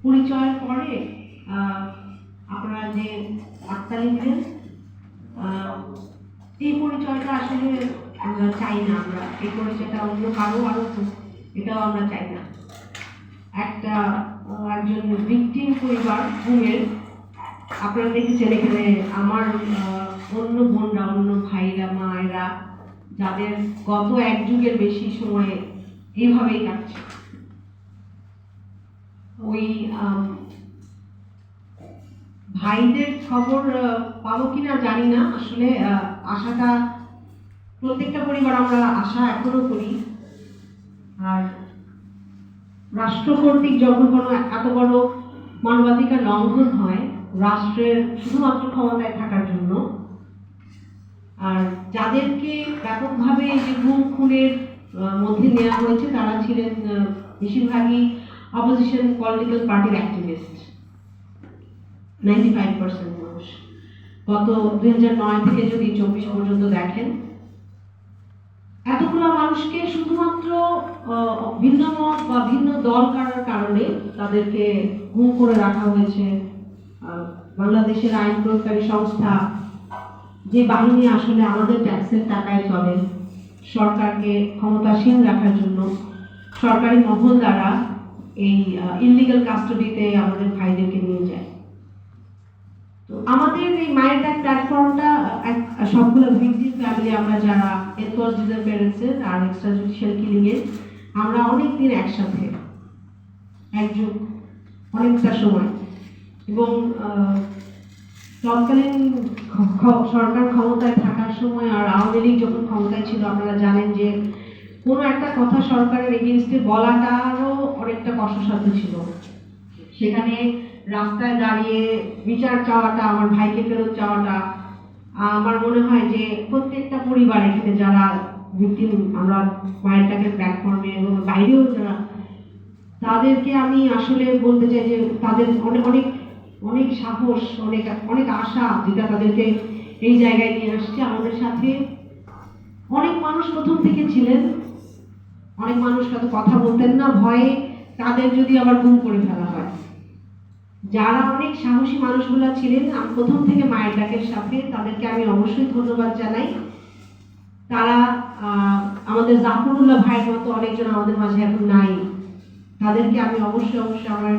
পরিচয়ের পরে আপনারা যে হাততালি দিলেন, এই পরিচয়টা আসলে আমরা চাই না। আমরা এই পরিচয়টা অন্য কারো আরো এটাও আমরা চাই না। একজন ভিকটিম পরিবার ঘুমের, আপনারা দেখেছেন এখানে আমার অন্য বোনরা, অন্য ভাইরা, মায়েরা যাদের গত এক যুগের বেশি সময়ে এইভাবেই কাটছে। ওই ভাইদের খবর পাবো কিনা জানি না। আসলে আশাটা প্রত্যেকটা পরিবার আমরা আশা এখনো করি। আর রাষ্ট্র কর্তৃক যখন কোনো এত বড় মানবাধিকার লঙ্ঘন হয় রাষ্ট্রের শুধুমাত্র ক্ষমতায় থাকার জন্য, আর যাদেরকে ব্যাপকভাবে যে গুম খুনের মধ্যে নেওয়া হয়েছে তারা ছিলেন বেশিরভাগই অপোজিশন পলিটিক্যাল পার্টির অ্যাক্টিভিস্ট, 95% মানুষ। গত 2009 থেকে যদি 24 পর্যন্ত দেখেন, এতগুলো মানুষকে শুধুমাত্র ভিন্ন মত বা ভিন্ন দল করার কারণে তাদেরকে গুম করে রাখা হয়েছে। বাংলাদেশের আইন প্রয়োগকারী সংস্থা, যে বাহিনী আসলে আমাদের ট্যাক্সের টাকায় চলে, সরকারকে ক্ষমতাসীন রাখার জন্য সরকারি মহল দ্বারা এই ইললিগাল কাস্টডিতে আমাদের ভাইদেরকে নিয়ে যায়। তো আমাদের এই মায়ের ডাক প্ল্যাটফর্মটা সবগুলো ভিকটিম ফ্যামিলি, আমরা যারা এনফোর্স ডিসঅ্যাপিয়ারেন্সেস আর এক্সট্রা জুডিশিয়াল কিলিং এর, আমরা অনেকদিন একসাথে, একযুগ, অনেকটা সময়, এবং তৎকালীন সরকার ক্ষমতায় থাকার সময় আর আওয়ামী লীগ যখন ক্ষমতায় ছিল, আপনারা জানেন যে কোনো একটা কথা সরকারের এগেইনস্টে বলাটারও অনেকটা কষ্টসাধ্য ছিল। সেখানে রাস্তায় দাঁড়িয়ে বিচার চাওয়াটা, আমার ভাইকে ফেরত চাওয়াটা, আমার মনে হয় যে প্রত্যেকটা পরিবার এখানে যারা ভিকটিম, আমরা মায়ের ডাকের প্ল্যাটফর্মে এবং বাইরেও যারা, তাদেরকে আমি আসলে বলতে চাই যে তাদের অনেক অনেক অনেক সাহস, অনেক অনেক আশা, যেটা তাদেরকে এই জায়গায় নিয়ে আসছে। আমাদের সাথে অনেক মানুষ প্রথম থেকে ছিলেন, অনেক মানুষ হয়তো কথা বলতেন না ভয়ে, তাদের যদি আবার গুম করে ফেলা হয়। যারা অনেক সাহসী মানুষগুলো ছিলেন, আমি প্রথম থেকে মায়ের ডাকের সাথে, তাদেরকে আমি অবশ্যই ধন্যবাদ জানাই। তারা আমাদের জাফরুল্লাহ ভাইয়ের মতো অনেকজন আমাদের মাঝে এখন নাই, তাদেরকে আমি অবশ্যই আমার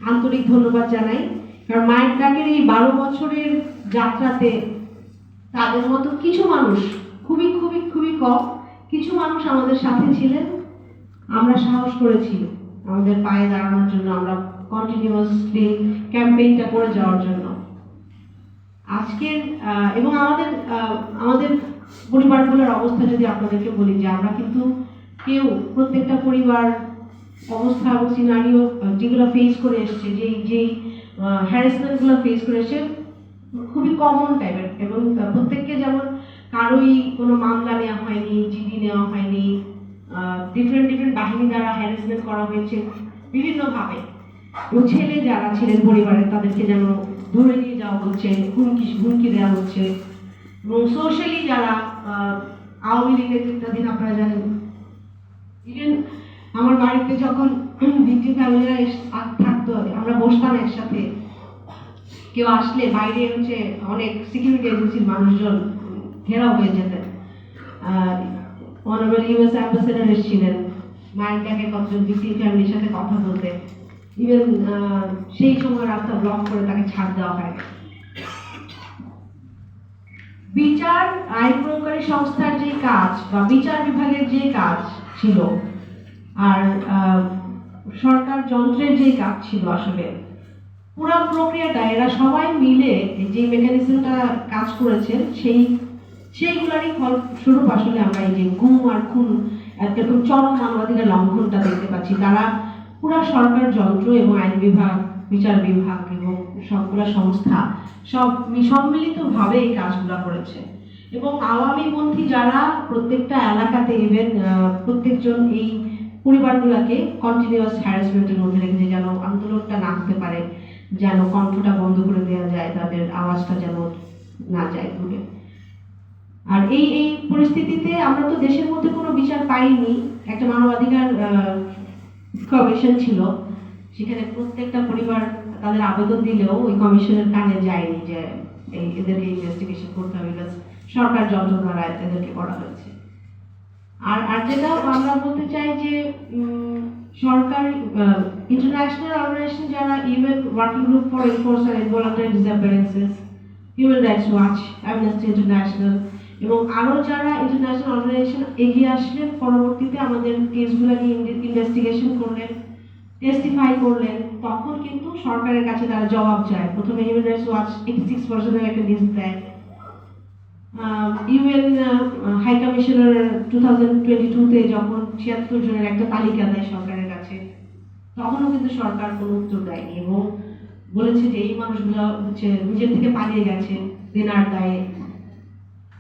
আন্তরিক ধন্যবাদ জানাই। কারণ মায়ের ডাকের এই 12 বছরের যাত্রাতে তাদের মতো কিছু মানুষ, খুবই খুবই খুবই কম কিছু মানুষ আমাদের সাথে ছিলেন। আমরা সাহস করেছি আমাদের পায়ে দাঁড়ানোর জন্য, আমরা কন্টিনিউয়াসলি ক্যাম্পেইনটা করে যাওয়ার জন্য। আজকের এবং আমাদের পরিবারগুলোর অবস্থা যদি আপনাদেরকে বলি, যে আমরা কিন্তু কেউ, প্রত্যেকটা পরিবার অবস্থা এবং সিনারিও যেগুলো ফেস করে এসছে, যেই হ্যারাসমেন্টগুলো ফেস করে এসছে, খুবই কমন টাইপের। এবং প্রত্যেককে যেমন কারোই কোনো মামলা নেওয়া হয়নি, জিডি নেওয়া হয়নি, ডিফারেন্ট বাহিনী দ্বারা হ্যারাসমেন্ট করা হয়েছে বিভিন্নভাবে। এবং ছেলে যারা ছিলেন পরিবারের, তাদেরকে যেন ধরে নিয়ে যাওয়া হচ্ছে, হুমকি দেওয়া হচ্ছে। এবং সোশ্যালি যারা আওয়ামী লীগের নেতৃত্বাধীন, আপনারা জানেন, ইভেন আমার বাড়িতে যখন ভিকটিম ফ্যামিলিরা থাকতো, আমরা বসতাম একসাথে, কেউ আসলে বাইরে হচ্ছে অনেক সিকিউরিটি এজেন্সির মানুষজন ঘেরাও হয়ে যেতেন। অনারেবল ইউএস অ্যাম্বাসেডর এসেছিলেন মায়ের ডাকে কতজন ভিকটিম ফ্যামিলির সাথে কথা বলতে, ইভেন সেই সময় রাস্তা ব্লক করে তাকে ছাড় দেওয়া হয়। বিচার আইন প্রয়োগকারী সংস্থার যে কাজ বা বিচার বিভাগের যে কাজ ছিল, আর সরকার যন্ত্রের যে কাজ ছিল, আসলে পুরো প্রক্রিয়াটা এরা সবাই মিলে যে মেকানিজমটা কাজ করেছেন, সেইগুলারই ফলস্বরূপ আসলে আমরা এই যে গুম আর খুন, একরকম চরম মানবাধিকার লঙ্ঘনটা দেখতে পাচ্ছি। তারা পুরো সরকার যন্ত্র এবং আইন বিভাগ, বিচার বিভাগ এবং সবগুলো সংস্থা সব সম্মিলিতভাবে এই কাজগুলো করেছে। এবং আওয়ামীপন্থী যারা প্রত্যেকটা এলাকাতে, ইভেন প্রত্যেকজন এই পরিবারগুলোকে কন্টিনিউয়াস হ্যারাসমেন্টের মধ্যে রেখেছে, যেন আন্দোলনটা না হতে পারে, যেন কণ্ঠটা বন্ধ করে দেওয়া যায়, তাদের আওয়াজটা যেন না যায় দূরে। আর এই পরিস্থিতিতে আমরা তো দেশের মধ্যে কোনো বিচার পাইনি। একটা মানবাধিকার কমিশন ছিল, সেখানে প্রত্যেকটা পরিবার তাদের আবেদন দিলেও ওই কমিশনের কানে যায়নি যে এদেরকে ইনভেস্টিগেশন করতে হবে, সরকার যন্ত্র দ্বারা এদেরকে করা হয়েছে। আর যেটা আমরা বলতে চাই যে সরকার ইন্টারন্যাশনাল অর্গানাইজেশন যারা UN working group for enforcement and involuntary ডিসঅ্যাপিয়ারেন্সেস, human rights watch, amnesty international এবং আরও যারা ইন্টারন্যাশনাল অর্গানাইজেশন এগিয়ে আসলেন, পরবর্তীতে আমাদের কেসগুলো নিয়ে ইনভেস্টিগেশন করলেন, টেস্টিফাই করলেন, তখন কিন্তু সরকারের কাছে তারা জবাব চায়। প্রথমে হিউম্যান রাইটস ওয়াচ 86% একটা লিস্ট দেয়, ইউএন হাই কমিশনার 2022-তে যখন 76 জনের একটা তালিকা দেয় সরকারের কাছে, তখনও কিন্তু সরকার কোনো উত্তর দেয়নি এবং বলেছে যে এই মানুষগুলো হচ্ছে নিজের থেকে পালিয়ে গেছে, দেনার দায়ে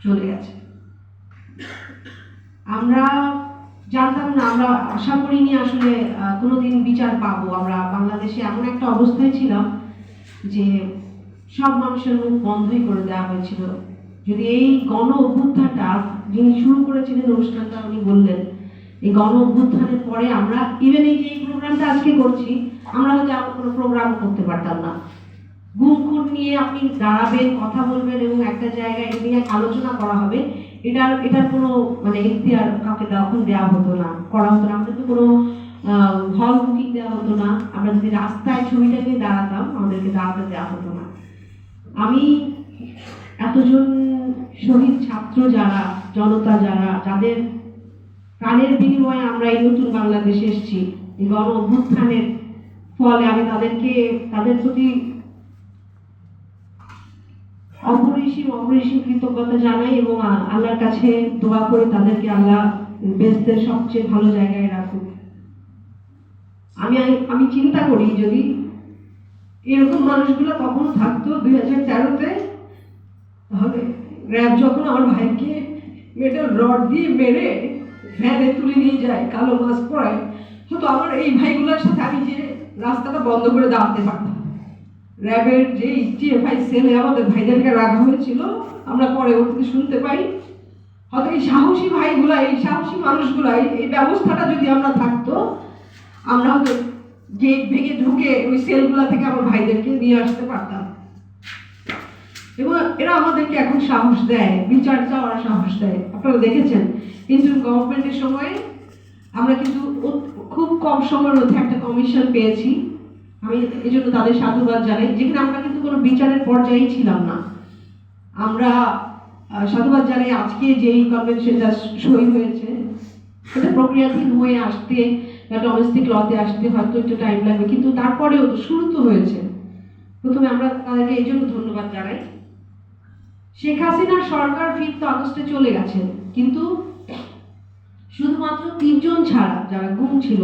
চলে গেছে। আমরা জানতাম না, আমরা আশা করিনি আসলে কোনোদিন বিচার পাবো। আমরা বাংলাদেশে এমন একটা অবস্থায় ছিলাম যে সব মানুষের মুখ বন্ধই করে দেওয়া হয়েছিল। যদি এই গণ অভ্যুত্থানটা যিনি শুরু করেছিলেন অনুষ্ঠানটা উনি বললেন, এই গণ অভ্যুত্থানের পরে আমরা ইভেন এই যে এই প্রোগ্রামটা আজকে করছি, আমরা হয়তো এমন কোনো প্রোগ্রাম করতে পারতাম না। গুম খুন নিয়ে আপনি দাঁড়াবেন, কথা বলবেন এবং একটা জায়গায় নিয়ে আলোচনা করা হবে, এটার কোনো মানে ইখতিয়ার কাউকে তখন দেওয়া হতো না, করা হতো না। আমাদেরকে কোনো হল বুকিং দেওয়া হতো না। আমরা যদি রাস্তায় ছবিটা নিয়ে দাঁড়াতাম, আমাদেরকে দাঁড়াতে দেওয়া হতো না। আমি এতজন শহীদ ছাত্র যারা, জনতা যারা, যাদের প্রাণের বিনিময়ে আমরা এই নতুন বাংলাদেশে এসেছি, এই গণ অভ্যুত্থানের ফলে আমি তাদের প্রতি অপরিসীম কৃতজ্ঞতা জানাই এবং আল্লাহর কাছে দোয়া করে তাদেরকে আল্লাহ বেহেশতের সবচেয়ে ভালো জায়গায় রাখুক। আমি চিন্তা করি যদি এরকম মানুষগুলো কখনো থাকতো 2013-তে, তাহলে র্যাব যখন আমার ভাইকে মেটাল রড দিয়ে মেরে ভ্যানে তুলে নিয়ে যায়, কালো মাস্ক পরায়, হয়তো আমার এই ভাইগুলোর সাথে আমি যে রাস্তাটা বন্ধ করে দাঁড়াতে পারতাম। র্যাবের যে টিএফআই সেলে আমাদের ভাইদেরকে রাখা হয়েছিল, আমরা পরবর্তীতে শুনতে পাই, হয়তো এই সাহসী ভাইগুলা, এই সাহসী মানুষগুলা, এই ব্যবস্থাটা যদি আমরা থাকতো, আমরা হয়তো গেট ভেঙে ঢুকে ওই সেলগুলা থেকে আমার ভাইদেরকে নিয়ে আসতে পারতাম। এবং এরা আমাদেরকে এখন সাহস দেয়, বিচার চাওয়ার সাহস দেয়। আপনারা দেখেছেন কিন্তু গভর্নমেন্টের সময় আমরা কিন্তু খুব কম সময়ের মধ্যে একটা কমিশন পেয়েছি। আমি এই জন্য তাদের সাধুবাদ জানাই, যেখানে আমরা কিন্তু কোনো বিচারের পর্যায়েই ছিলাম না। আমরা সাধুবাদ জানাই আজকে যেই কনভেনশনটা সই হয়েছে, এটা প্রক্রিয়াধীন হয়ে আসতে, ডোমেস্টিক লতে আসতে হয়তো একটু টাইম লাগবে, কিন্তু তারপরেও শুরু তো হয়েছে। প্রথমে আমরা তাদেরকে এই জন্য ধন্যবাদ জানাই। শেখ হাসিনার সরকার 5 আগস্টে চলে গেছেন, কিন্তু শুধুমাত্র 3 জন ছাড়া যারা গুম ছিল